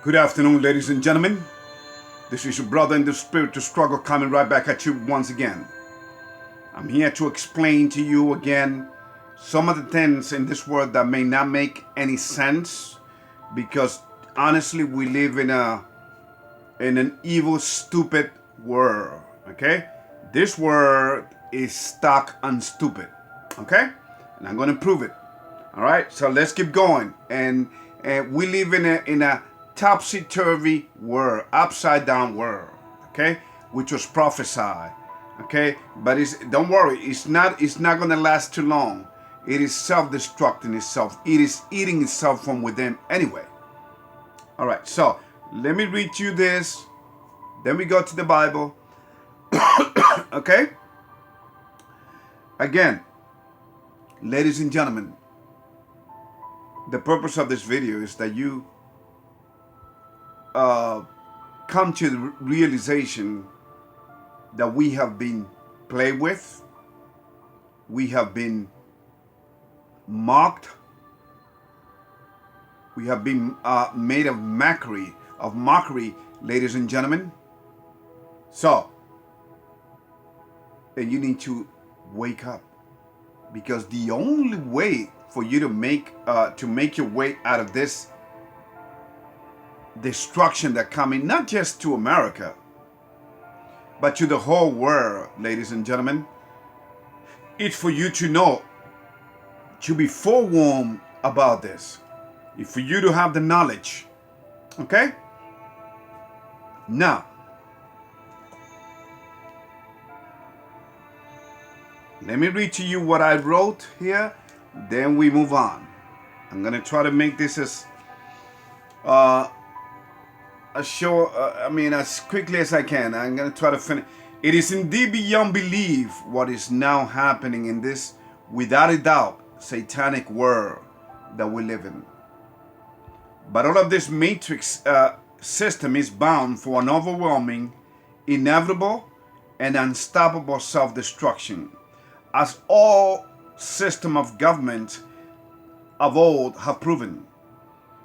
Good afternoon, ladies and gentlemen. This is your brother in the spirit to struggle coming right back at you once again. I'm here to explain to you again some of the things in this world that may not make any sense because honestly we live in an evil, stupid world. Okay? This world is stuck on stupid. Okay? And I'm gonna prove it. Alright, so let's keep going. And we live in a topsy-turvy world, upside down world, okay, which was prophesied, okay, but don't worry, it's not gonna last too long. It is self-destructing itself. It is eating itself from within anyway. All right, so let me read you this, then we go to the Bible. Okay, again, ladies and gentlemen, the purpose of this video is that you come to the realization that we have been played with, we have been mocked, we have been made of mockery, ladies and gentlemen. So, and you need to wake up, because the only way for you to make your way out of this destruction that coming not just to America but to the whole world, ladies and gentlemen, it's for you to know, to be forewarned about this. It's for you to have the knowledge. Okay? Now, let me read to you what I wrote here, then we move on. I'm gonna try to make this as as quickly as I can. I'm going to try to finish. It is indeed beyond belief what is now happening in this, without a doubt, satanic world that we live in. But all of this matrix system is bound for an overwhelming, inevitable, and unstoppable self-destruction, as all systems of government of old have proven.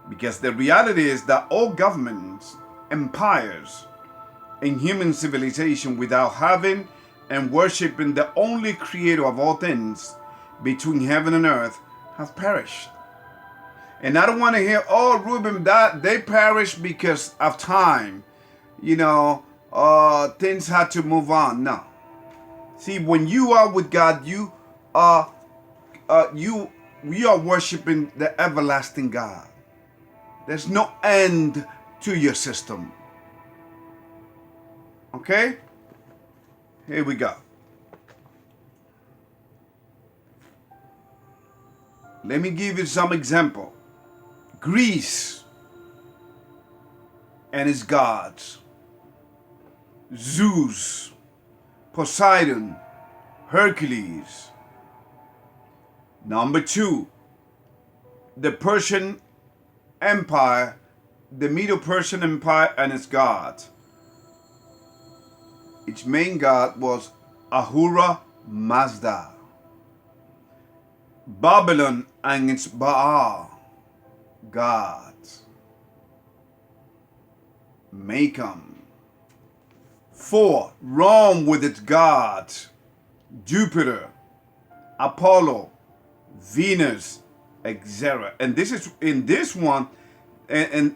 Because the reality is that all governments, empires, and human civilization without having and worshiping the only creator of all things between heaven and earth have perished. And I don't want to hear, oh, Ruben, that they perished because of time. Things had to move on. No. See, when you are with God, we are worshiping the everlasting God. There's no end to your system. Okay? Here we go. Let me give you some example. Greece and its gods. Zeus, Poseidon, Hercules. Number 2, the Persian Empire, the Middle Persian Empire and its gods. Its main god was Ahura Mazda. Babylon and its Baal gods. Macon. 4, Rome with its gods. Jupiter, Apollo, Venus, etc. And this is in this one, and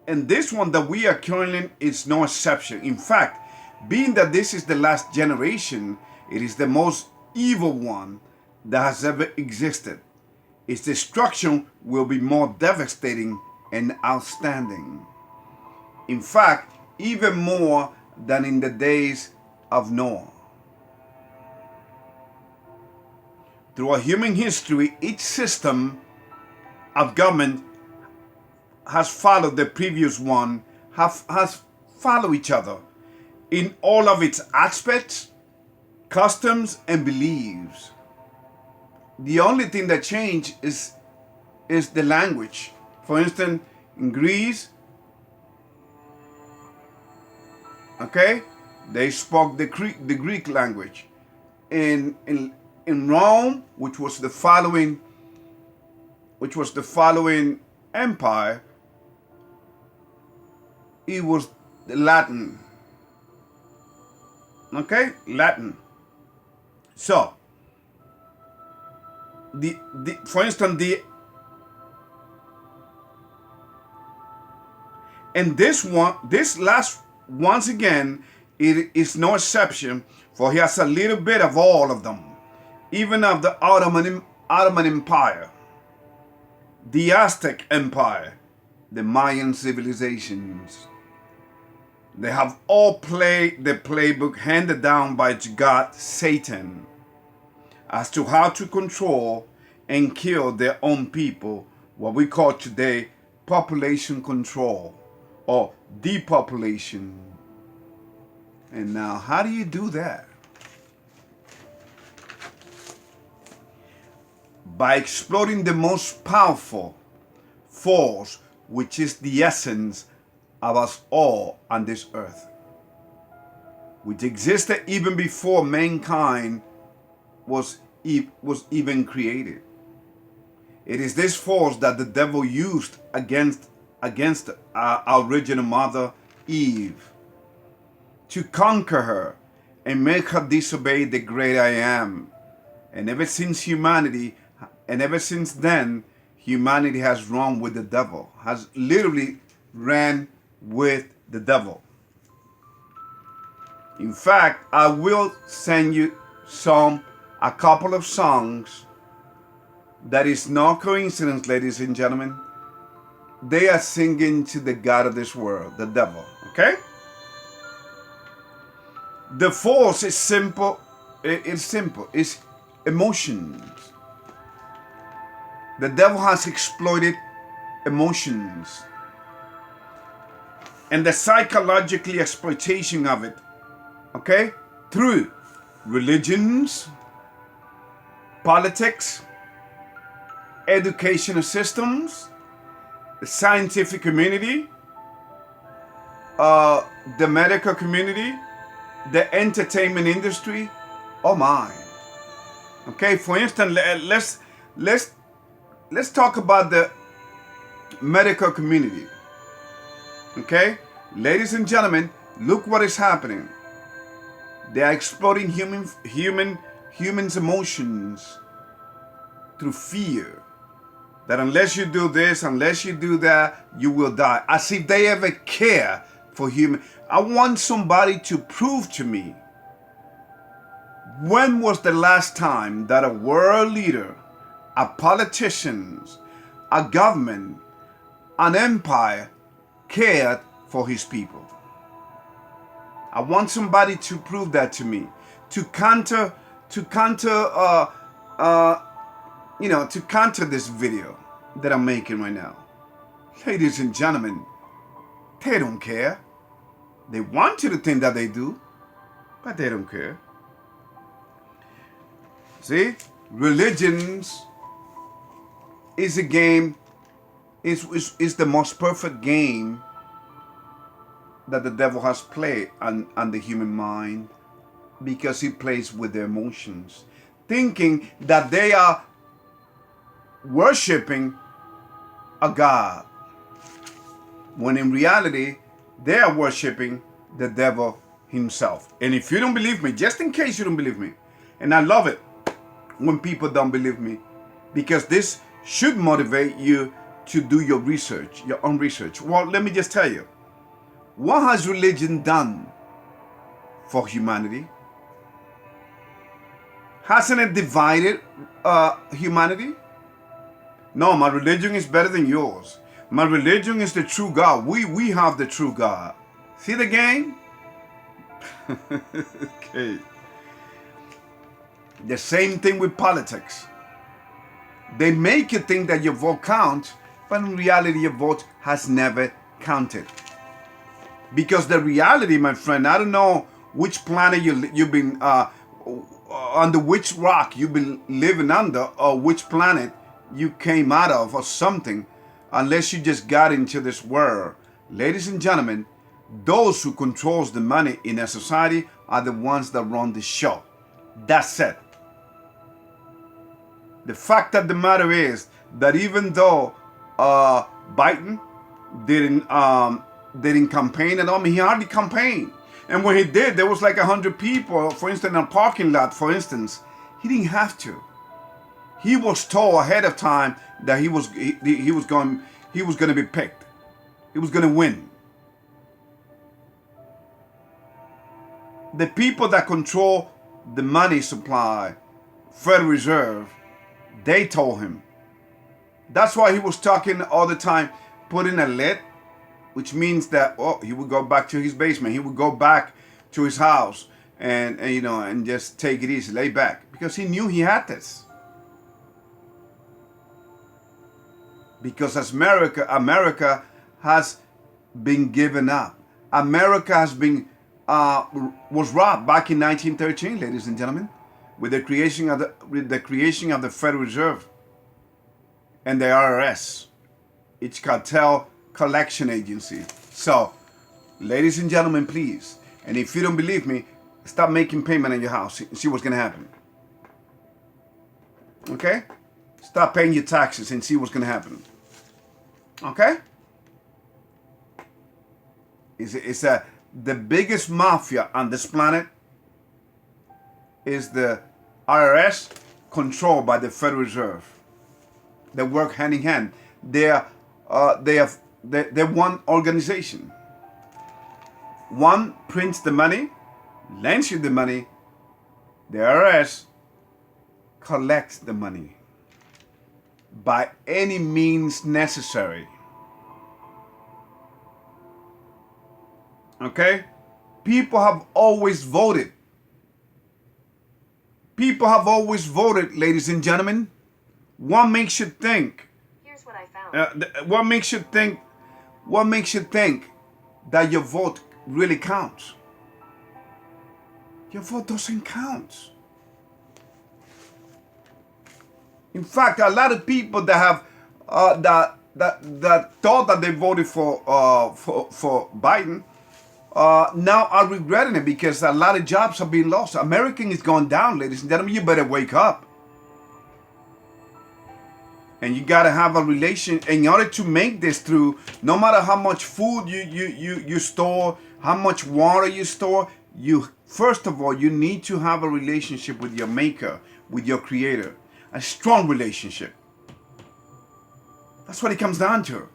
this one that we are currently is no exception. In fact, being that this is the last generation, it is the most evil one that has ever existed. Its destruction will be more devastating and outstanding. In fact, even more than in the days of Noah. Throughout human history, each system of government has followed the previous one, has followed each other in all of its aspects, customs, and beliefs. The only thing that changed is the language. For instance, in Greece, okay, they spoke the Greek language. In Rome, which was the following empire, it was Latin. Okay, Latin. So, for instance, and this last, once again, it is no exception, for he has a little bit of all of them, even of the Ottoman Empire, the Aztec Empire, the Mayan civilizations. They have all played the playbook handed down by God, Satan, as to how to control and kill their own people, what we call today population control or depopulation. And now, how do you do that? By exploiting the most powerful force, which is the essence of us all on this earth, which existed even before mankind was even created. It is this force that the devil used against our original mother, Eve, to conquer her and make her disobey the great I am. And ever since then, humanity has run with the devil, has literally ran with the devil. In fact, I will send you a couple of songs that is no coincidence, ladies and gentlemen. They are singing to the God of this world, the devil, okay? The force is simple. It's simple. It's emotions. The devil has exploited emotions and the psychological exploitation of it, okay? Through religions, politics, educational systems, the scientific community, the medical community, the entertainment industry. Oh my. Okay, for instance, let's talk about the medical community. Okay, ladies and gentlemen, look what is happening. They are exploiting humans' emotions through fear. That unless you do this, unless you do that, you will die. As if they ever care for human. I want somebody to prove to me, when was the last time that a world leader, a politician, a government, an empire cared for his people? I want somebody to prove that to me, to counter this video that I'm making right now. Ladies and gentlemen, they don't care. They want you to think that they do, but they don't care. See, religions is a game, is the most perfect game that the devil has played on the human mind, because he plays with their emotions, thinking that they are worshiping a God, when in reality they are worshiping the devil himself. And if you don't believe me, just in case you don't believe me, and I love it when people don't believe me, because this should motivate you to do your research, your own research. Well, let me just tell you, what has religion done for humanity? Hasn't it divided humanity? No, my religion is better than yours. My religion is the true God. We have the true God. See the game? Okay. The same thing with politics. They make you think that your vote counts, but in reality your vote has never counted. Because the reality, my friend, I don't know which planet you've been, under which rock you've been living under, or which planet you came out of, or something, unless you just got into this world. Ladies and gentlemen, those who controls the money in a society are the ones that run the show. That's it. The fact of the matter is that even though Biden didn't didn't campaign at all. I mean, he hardly campaigned. And when he did, there was like 100 people, for instance, in a parking lot, for instance. He didn't have to. He was told ahead of time that he was going to be picked. He was going to win. The people that control the money supply, Federal Reserve, they told him. That's why he was talking all the time, putting a lid, which means that he would go back to his basement. He would go back to his house and just take it easy, lay back, because he knew he had this. Because as America has been given up. America has been was robbed back in 1913, ladies and gentlemen, with the creation of the Federal Reserve and the IRS, its cartel collection agency. So, ladies and gentlemen, please, and if you don't believe me, stop making payment on your house and see what's going to happen. Okay? Stop paying your taxes and see what's going to happen. Okay? It's the biggest mafia on this planet is the IRS, controlled by the Federal Reserve. They work hand in hand. They're one organization. One prints the money, lends you the money. The IRS collects the money by any means necessary. Okay? People have always voted. People have always voted, ladies and gentlemen. What makes you think? Here's what I found. What makes you think? What makes you think that your vote really counts? Your vote doesn't count. In fact, a lot of people that have that thought that they voted for Biden now are regretting it, because a lot of jobs have been lost. American is going down, ladies and gentlemen. You better wake up. And you got to have a relation in order to make this through. No matter how much food you store, how much water you store, first of all, you need to have a relationship with your maker, with your creator. A strong relationship. That's what it comes down to.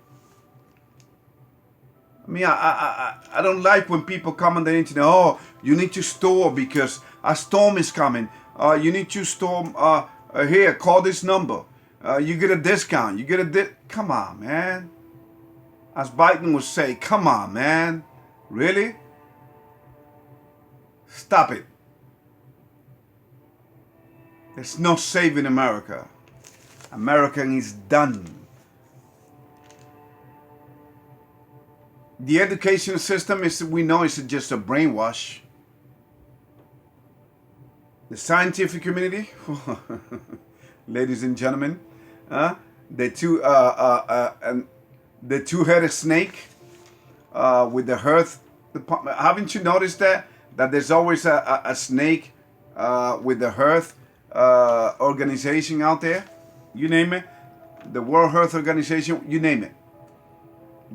I mean, I don't like when people come on the internet. Oh, you need to store because a storm is coming. You need to store here. Call this number. You get a discount. You get a Come on, man. As Biden would say, come on, man. Really? Stop it. There's no saving America. American is done. The education system we know is just a brainwash. The scientific community, ladies and gentlemen, the two-headed snake with the hearth department. Haven't you noticed that there's always a snake with the hearth organization out there? You name it, the World Health Organization, you name it.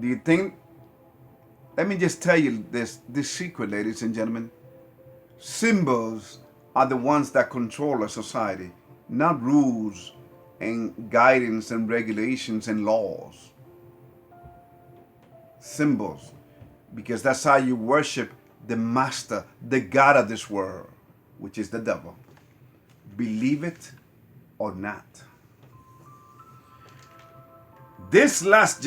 Do you think? Let me just tell you this secret, ladies and gentlemen. Symbols are the ones that control a society, not rules and guidance and regulations and laws. Symbols, because that's how you worship the master, the God of this world, which is the devil. Believe it or not. This last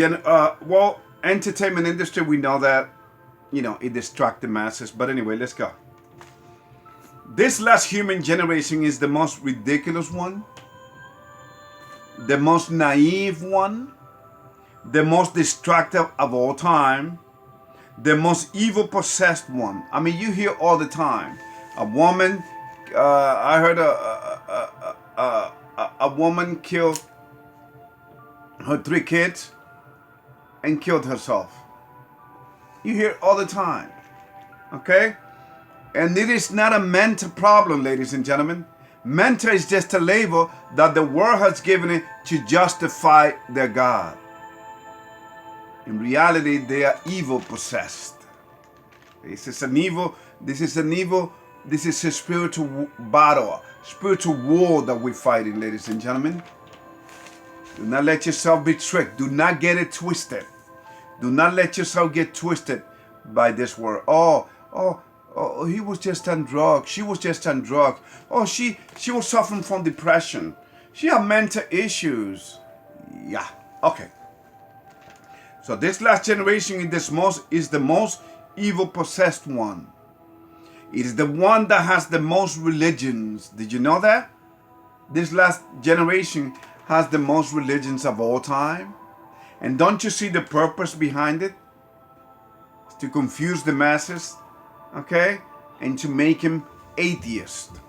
entertainment industry, we know that, it distracts the masses. But anyway, let's go. This last human generation is the most ridiculous one, the most naive one, the most destructive of all time, the most evil possessed one. I mean, you hear all the time. A woman, I heard a woman killed her 3 kids and killed herself. You hear all the time. Okay? And it is not a mental problem, ladies and gentlemen. Mental is just a label that the world has given it to justify their God. In reality, they are evil possessed. This is a spiritual battle, spiritual war that we're fighting, ladies and gentlemen. Do not let yourself be tricked. Do not get it twisted. Do not let yourself get twisted by this word. Oh, he was just on drugs. She was just on drugs. Oh, she was suffering from depression. She had mental issues. Yeah, okay. So this last generation is the most evil possessed one. It is the one that has the most religions. Did you know that? This last generation has the most religions of all time. And don't you see the purpose behind it? It's to confuse the masses, okay? And to make him atheist.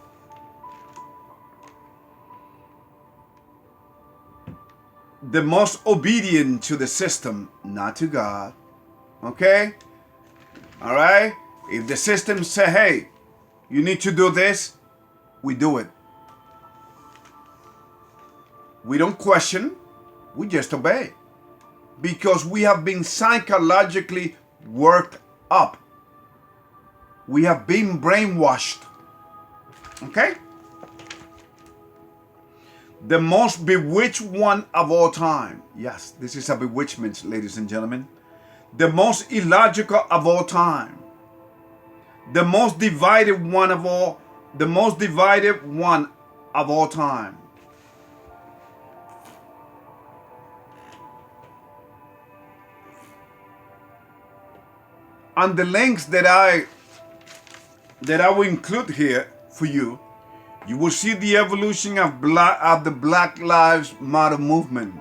The most obedient to the system, not to God. Okay? All right? If the system say, hey, you need to do this, we do it. We don't question, we just obey. Because we have been psychologically worked up. We have been brainwashed. Okay? The most bewitched one of all time. Yes, this is a bewitchment, ladies and gentlemen. The most illogical of all time. The most divided one of all. The most divided one of all time. On the links that I will include here for you, you will see the evolution of the Black Lives Matter movement.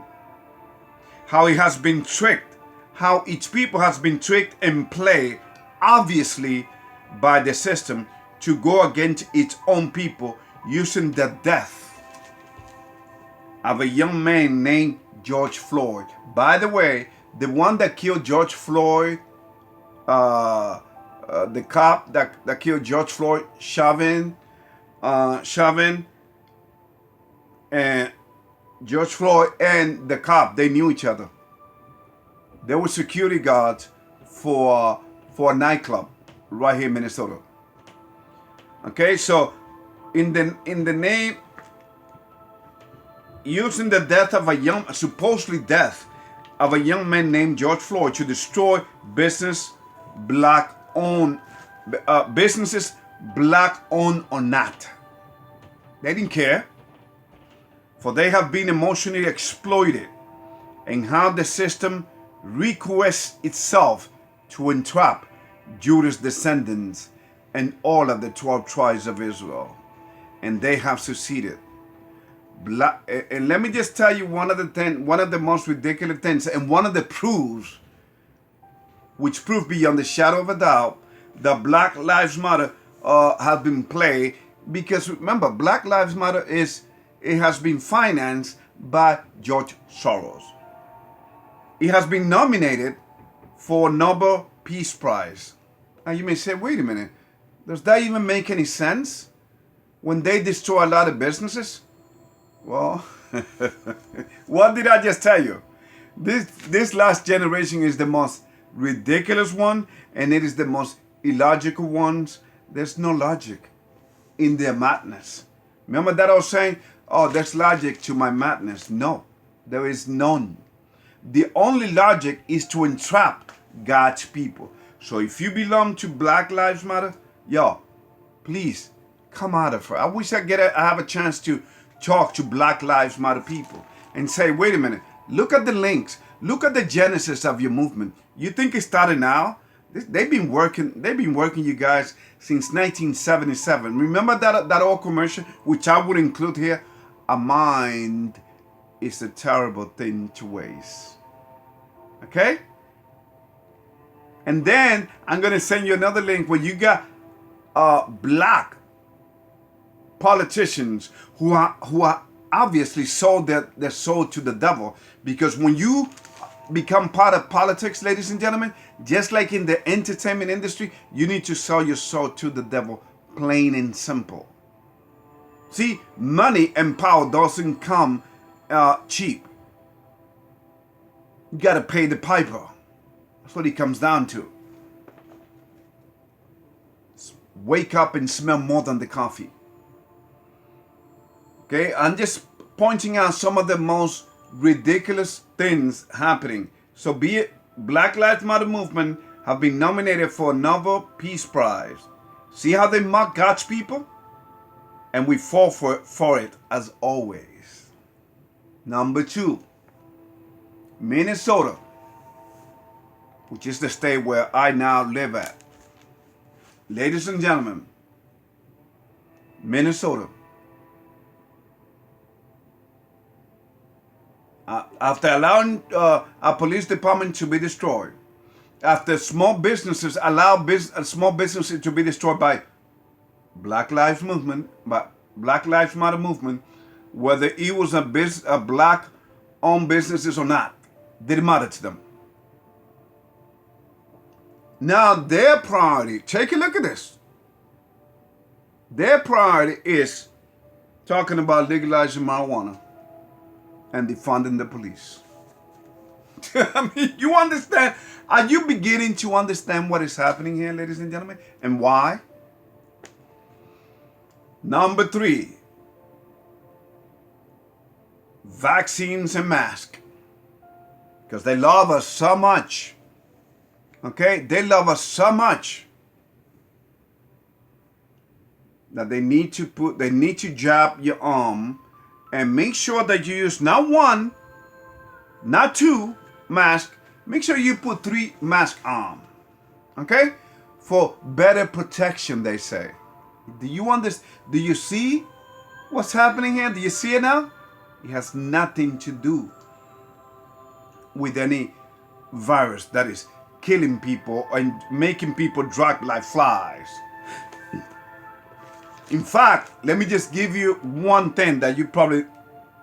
How it has been tricked. How each people has been tricked and played, obviously, by the system to go against its own people using the death of a young man named George Floyd. By the way, the one that killed George Floyd, the cop that killed George Floyd, Chauvin, and George Floyd and the cop, they knew each other. They were security guards for a nightclub right here in Minnesota. Okay, so in the name, using the death of supposedly death of a young man named George Floyd to destroy businesses, black owned or not. They didn't care, for they have been emotionally exploited, and how the system requests itself to entrap Judah's descendants and all of the 12 tribes of Israel. And they have succeeded. And let me just tell you one of the most ridiculous things, and one of the proofs, which prove beyond the shadow of a doubt, that Black Lives Matter has been played. Because remember, Black Lives Matter has been financed by George Soros. It has been nominated for a Nobel Peace Prize. Now you may say, wait a minute, does that even make any sense? When they destroy a lot of businesses? Well, what did I just tell you? This last generation is the most ridiculous one, and it is the most illogical ones. There's no logic in their madness. Remember that I was saying, oh, there's logic to my madness. No, there is none. The only logic is to entrap God's people. So if you belong to Black Lives Matter, yo, please come out of it. I wish I have a chance to talk to Black Lives Matter people and say, wait a minute, look at the links, look at the genesis of your movement. You think it started now? They've been working, you guys, since 1977. Remember that old commercial, which I would include here? A mind is a terrible thing to waste. Okay? And then I'm going to send you another link where you got black politicians who are obviously sold their soul to the devil. Because when you become part of politics, ladies and gentlemen, just like in the entertainment industry, you need to sell your soul to the devil, plain and simple. See, money and power doesn't come cheap. You got to pay the piper. That's what it comes down to. Wake up and smell more than the coffee. Okay, I'm just pointing out some of the most ridiculous things happening. So be it Black Lives Matter movement have been nominated for a Nobel Peace Prize. See how they mock God's people? And we fall for it as always. Number 2, Minnesota, which is the state where I now live at. Ladies and gentlemen, Minnesota. After allowing our police department to be destroyed, after small businesses allow small businesses to be destroyed by Black Lives Matter movement, whether it was a black-owned businesses or not, didn't matter to them. Now their priority, take a look at this. Their priority is talking about legalizing marijuana and defunding the police. I mean, you understand? Are you beginning to understand what is happening here, ladies and gentlemen? And why? Number 3, vaccines and masks. Because they love us so much. Okay? They love us so much that they need to jab your arm and make sure that you use not 1, not 2 masks. Make sure you put 3 masks on. Okay? For better protection, they say. Do you understand? Do you see what's happening here? Do you see it now? It has nothing to do with any virus that is killing people and making people drop like flies. In fact, let me just give you one thing that you probably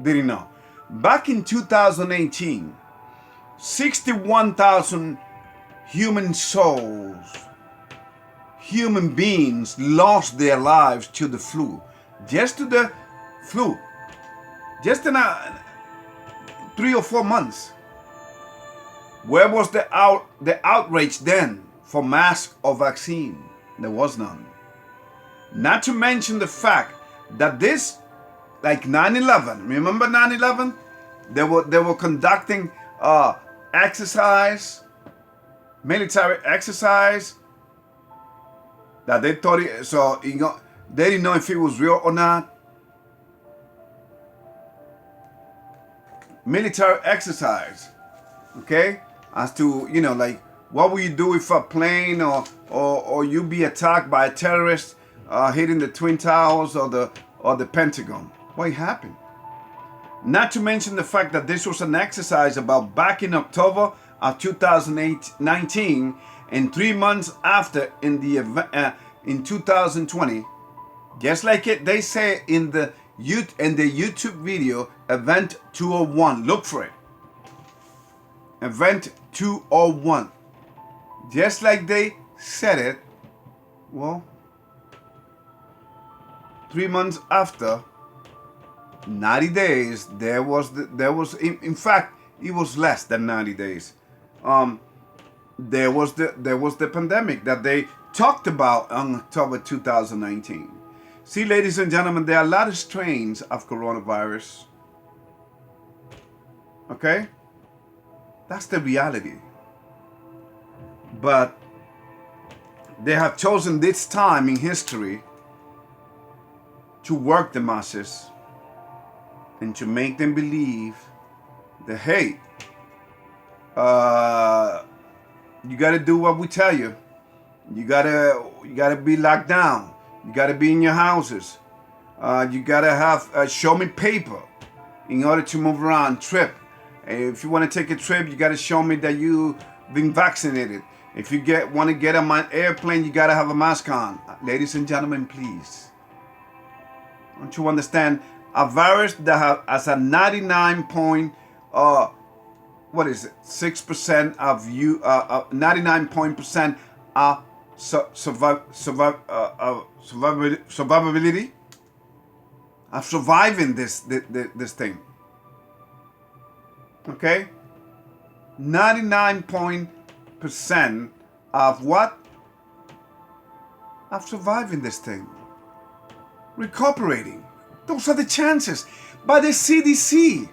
didn't know. Back in 2018, 61,000 human souls, human beings lost their lives to the flu. Just to the flu. Just in 3 or 4 months. Where was the outrage then for mask or vaccine? There was none. Not to mention the fact that this, like 9/11, remember 9/11? They were conducting exercise, military exercise, that they thought it, so you know, they didn't know if it was real or not. Military exercise, okay? As to, you know, like, what will you do if a plane or you be attacked by a terrorist hitting the Twin Towers or the Pentagon? What happened? Not to mention the fact that this was an exercise about back in October of 2019, and 3 months after in 2020, just like they say in the YouTube video, Event 201. Look for it. Event 201. Just like they said it, well, 3 months after, 90 days, there was in fact, it was less than 90 days. There was the pandemic that they talked about on October 2019. See, ladies and gentlemen, there are a lot of strains of coronavirus. Okay? That's the reality. But they have chosen this time in history to work the masses and to make them believe that, hey, you got to do what we tell you. You gotta be locked down. You gotta be in your houses. You gotta have show me paper in order to move around, trip. If you want to take a trip, you gotta show me that you've been vaccinated. If you want to get on an airplane, you gotta have a mask on. Ladies and gentlemen, please. Don't you understand? A virus that has a 6% of you, 99% survivability of surviving this thing. Okay, 99% percent of what? Of surviving this thing. Recuperating. Those are the chances. By the CDC.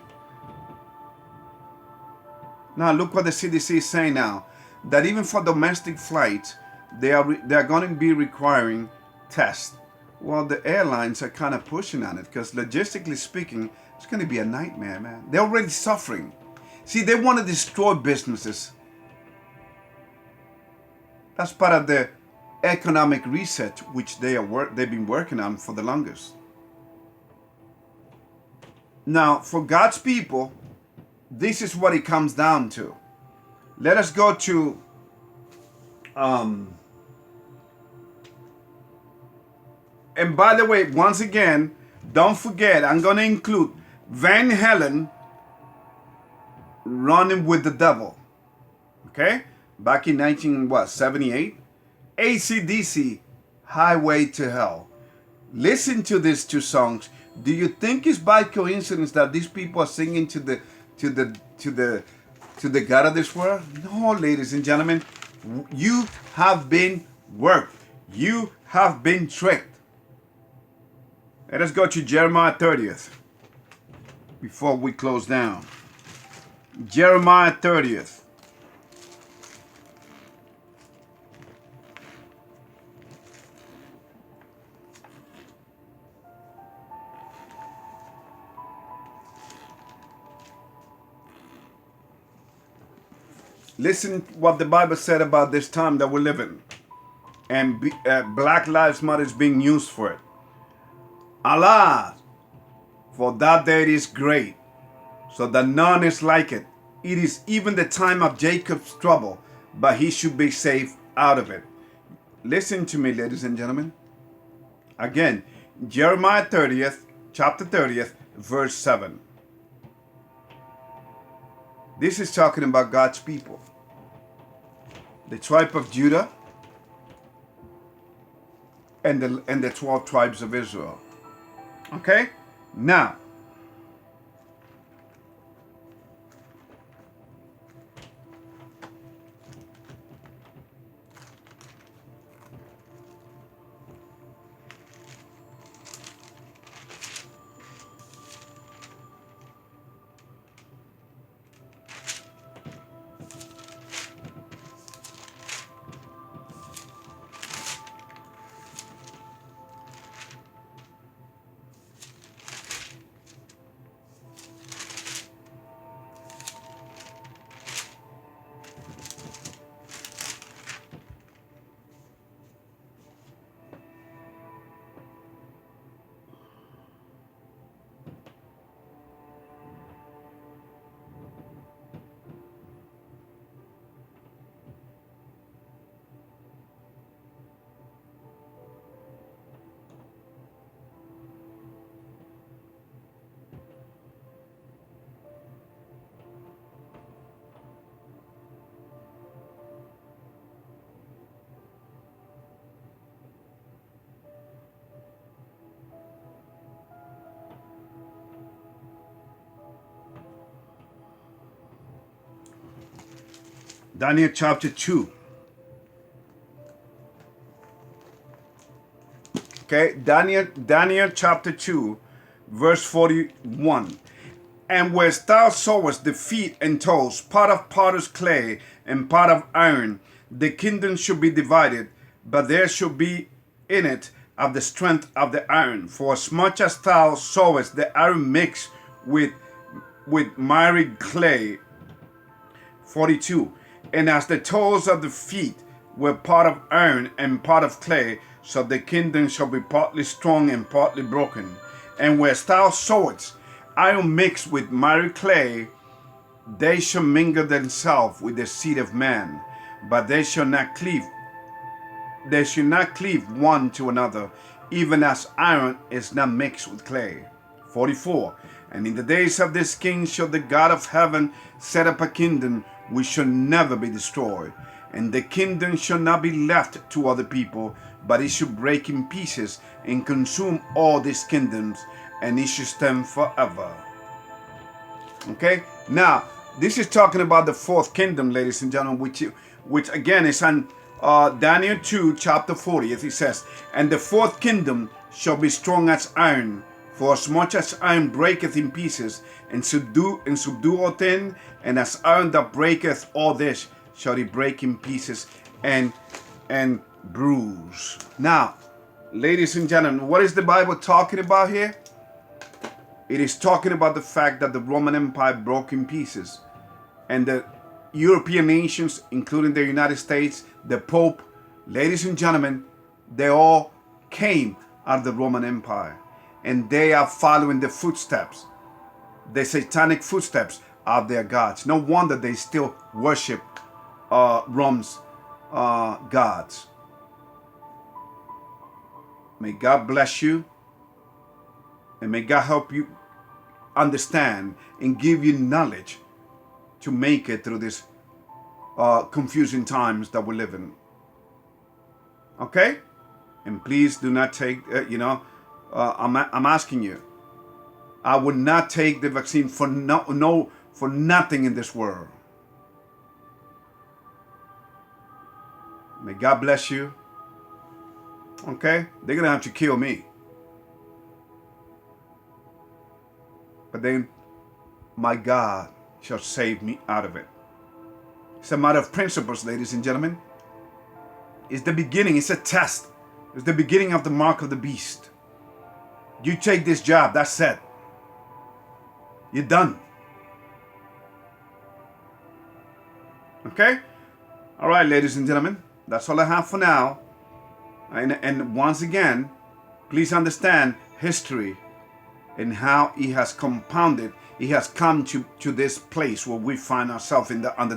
Now look what the CDC is saying now. That even for domestic flights, they are going to be requiring tests. Well, the airlines are kind of pushing on it because logistically speaking, it's going to be a nightmare, man. They're already suffering. See, they want to destroy businesses. That's part of the economic reset which they've been working on for the longest. Now, for God's people, this is what it comes down to. Let us go to and by the way, once again, don't forget, I'm going to include Van Halen, Running with the Devil. Okay? Back in 1978. AC/DC, Highway to Hell. Listen to these two songs. Do you think it's by coincidence that these people are singing to the God of this world? No, ladies and gentlemen. You have been worked. You have been tricked. Let us go to Jeremiah 30th before we close down. Jeremiah 30th. Listen what the Bible said about this time that we live in. And Black Lives Matter is being used for it. Alas, for that day is great, so that none is like it. It is even the time of Jacob's trouble, but he should be safe out of it. Listen to me, ladies and gentlemen. Again, Jeremiah 30th, chapter 30th, verse 7. This is talking about God's people. The tribe of Judah and the 12 tribes of Israel. Okay? Now, Daniel chapter 2. Okay, Daniel chapter 2, verse 41. And whereas thou sawest the feet and toes, part of potter's clay and part of iron, the kingdom should be divided, but there should be in it of the strength of the iron. For as much as thou sawest the iron mixed with miry clay. 42. And as the toes of the feet were part of iron and part of clay, so the kingdom shall be partly strong and partly broken. And where thou sawest iron mixed with miry clay, they shall mingle themselves with the seed of man, but they shall not cleave. They shall not cleave one to another, even as iron is not mixed with clay. 44. And in the days of this king shall the God of heaven set up a kingdom which shall never be destroyed. And the kingdom shall not be left to other people, but it shall break in pieces and consume all these kingdoms, and it shall stand forever. Okay? Now, this is talking about the fourth kingdom, ladies and gentlemen, which again is on Daniel 2, chapter 40. It says, "And the fourth kingdom shall be strong as iron, for as much as iron breaketh in pieces, and subdue all things, and as iron that breaketh all this, shall it break in pieces and bruise." Now, ladies and gentlemen, what is the Bible talking about here? It is talking about the fact that the Roman Empire broke in pieces, and the European nations, including the United States, the Pope, ladies and gentlemen, they all came out of the Roman Empire, and they are following the footsteps, the satanic footsteps of their gods. No wonder they still worship Rome's gods. May God bless you, and may God help you understand and give you knowledge to make it through this confusing times that we live in. Okay? And please do not take, I'm asking you, I would not take the vaccine for for nothing in this world. May God bless you. Okay? They're going to have to kill me. But then my God shall save me out of it. It's a matter of principles, ladies and gentlemen. It's the beginning. It's a test. It's the beginning of the mark of the beast. You take this job, that's it. You're done. Okay? All right, ladies and gentlemen. That's all I have for now. And once again, please understand history and how it has compounded. It has come to this place where we find ourselves under